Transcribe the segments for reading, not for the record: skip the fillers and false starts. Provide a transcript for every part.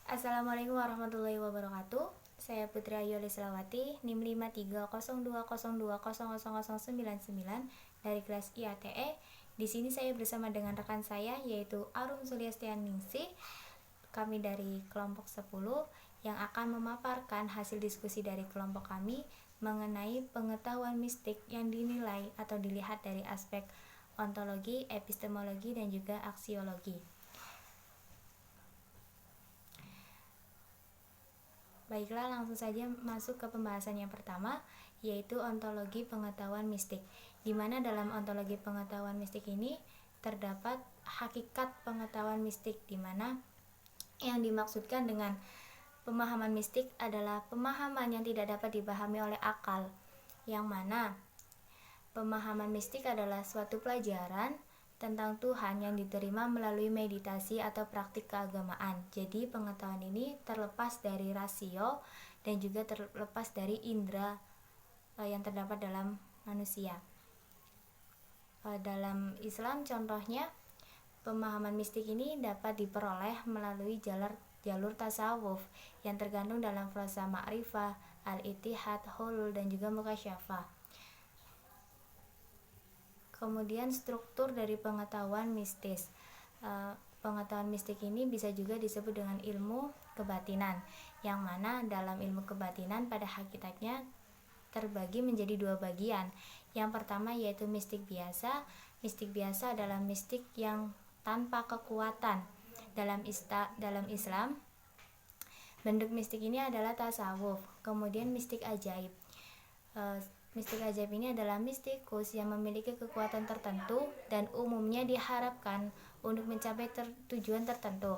Assalamualaikum warahmatullahi wabarakatuh. Saya Putri Ayu Lislawati, NIM 530202000099 dari kelas IATE. Di sini saya bersama dengan rekan saya yaitu Arum Suliastianingsih. Kami dari kelompok 10 yang akan memaparkan hasil diskusi dari kelompok kami mengenai pengetahuan mistik yang dinilai atau dilihat dari aspek ontologi, epistemologi, dan juga aksiologi. Baiklah, langsung saja masuk ke pembahasan yang pertama, yaitu ontologi pengetahuan mistik. Di mana dalam ontologi pengetahuan mistik ini terdapat hakikat pengetahuan mistik, di mana yang dimaksudkan dengan pemahaman mistik adalah pemahaman yang tidak dapat dipahami oleh akal, yang mana pemahaman mistik adalah suatu pelajaran tentang Tuhan yang diterima melalui meditasi atau praktik keagamaan. Jadi pengetahuan ini terlepas dari rasio dan juga terlepas dari indera yang terdapat dalam manusia. Dalam Islam contohnya, pemahaman mistik ini dapat diperoleh melalui jalur tasawuf yang tergantung dalam frasa ma'rifah, al-ittihad, hulul, dan juga mukasyafah. Kemudian struktur dari pengetahuan mistis. Pengetahuan mistik ini bisa juga disebut dengan ilmu kebatinan, yang mana dalam ilmu kebatinan pada hakikatnya terbagi menjadi dua bagian. Yang pertama yaitu mistik biasa. Mistik biasa adalah mistik yang tanpa kekuatan. Dalam Islam, bentuk mistik ini adalah tasawuf. Kemudian mistik ajaib. Mistik ajaib ini adalah mistikus yang memiliki kekuatan tertentu dan umumnya diharapkan untuk mencapai tujuan tertentu.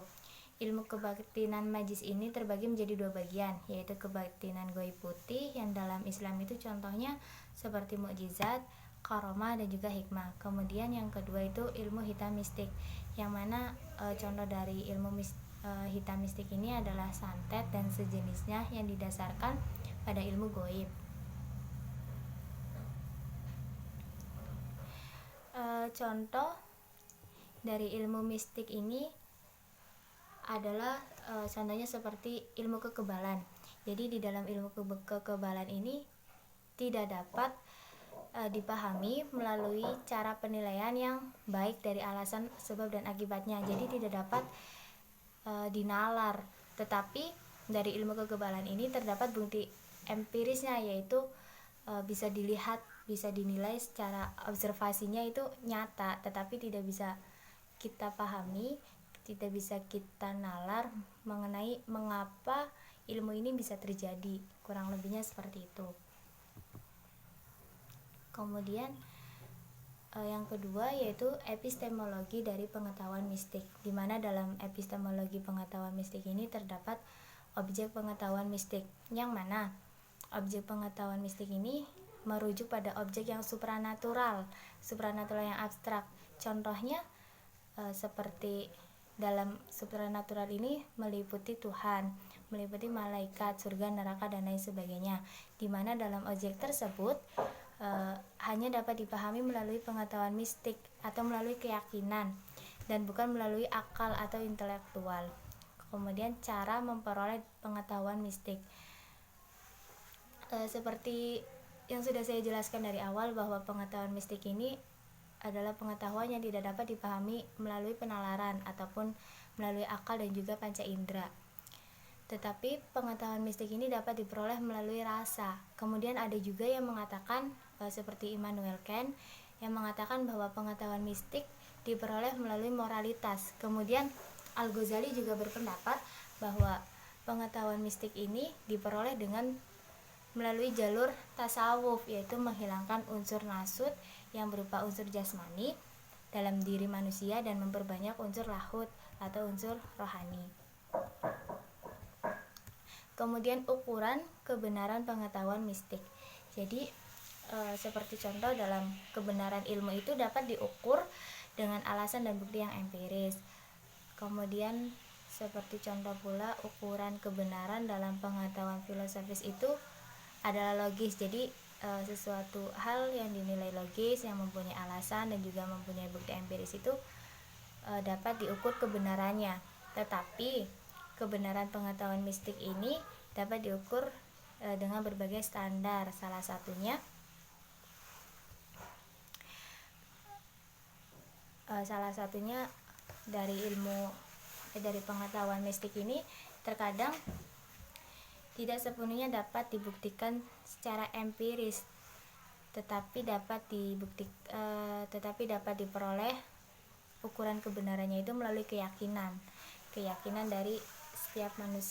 Ilmu kebatinan majis ini terbagi menjadi dua bagian, yaitu kebatinan goib putih yang dalam Islam itu contohnya seperti mukjizat, karomah, dan juga hikmah. Kemudian yang kedua itu ilmu hitam mistik, yang mana contoh dari ilmu hitam mistik ini adalah santet dan sejenisnya yang didasarkan pada ilmu goib. Contoh dari ilmu mistik ini adalah contohnya seperti ilmu kekebalan. Jadi di dalam ilmu kekebalan ini tidak dapat dipahami melalui cara penilaian yang baik dari alasan sebab dan akibatnya. Jadi tidak dapat dinalar. Tetapi dari ilmu kekebalan ini terdapat bukti empirisnya, yaitu bisa dilihat, bisa dinilai secara observasinya itu nyata, tetapi tidak bisa kita pahami, tidak bisa kita nalar mengenai mengapa ilmu ini bisa terjadi. Kurang lebihnya seperti itu. Kemudian yang kedua yaitu epistemologi dari pengetahuan mistik, di mana dalam epistemologi pengetahuan mistik ini terdapat objek pengetahuan mistik, yang mana objek pengetahuan mistik ini merujuk pada objek yang supranatural yang abstrak. Contohnya seperti dalam supranatural ini meliputi Tuhan, meliputi malaikat, surga, neraka, dan lain sebagainya, di mana dalam objek tersebut hanya dapat dipahami melalui pengetahuan mistik atau melalui keyakinan dan bukan melalui akal atau intelektual. Kemudian cara memperoleh pengetahuan mistik, seperti yang sudah saya jelaskan dari awal, bahwa pengetahuan mistik ini adalah pengetahuan yang tidak dapat dipahami melalui penalaran ataupun melalui akal dan juga panca indera. Tetapi pengetahuan mistik ini dapat diperoleh melalui rasa. Kemudian ada juga yang mengatakan seperti Immanuel Kant yang mengatakan bahwa pengetahuan mistik diperoleh melalui moralitas. Kemudian Al-Ghazali juga berpendapat bahwa pengetahuan mistik ini diperoleh dengan melalui jalur tasawuf, yaitu menghilangkan unsur nasut yang berupa unsur jasmani dalam diri manusia dan memperbanyak unsur lahut atau unsur rohani. Kemudian ukuran kebenaran pengetahuan mistik. Jadi seperti contoh dalam kebenaran ilmu itu dapat diukur dengan alasan dan bukti yang empiris. Kemudian seperti contoh pula ukuran kebenaran dalam pengetahuan filosofis itu adalah logis. Jadi sesuatu hal yang dinilai logis, yang mempunyai alasan dan juga mempunyai bukti empiris itu dapat diukur kebenarannya. Tetapi kebenaran pengetahuan mistik ini dapat diukur dengan berbagai standar. Salah satunya dari pengetahuan mistik ini terkadang tidak sepenuhnya dapat dibuktikan secara empiris, tetapi dapat diperoleh ukuran kebenarannya itu melalui keyakinan dari setiap manusia.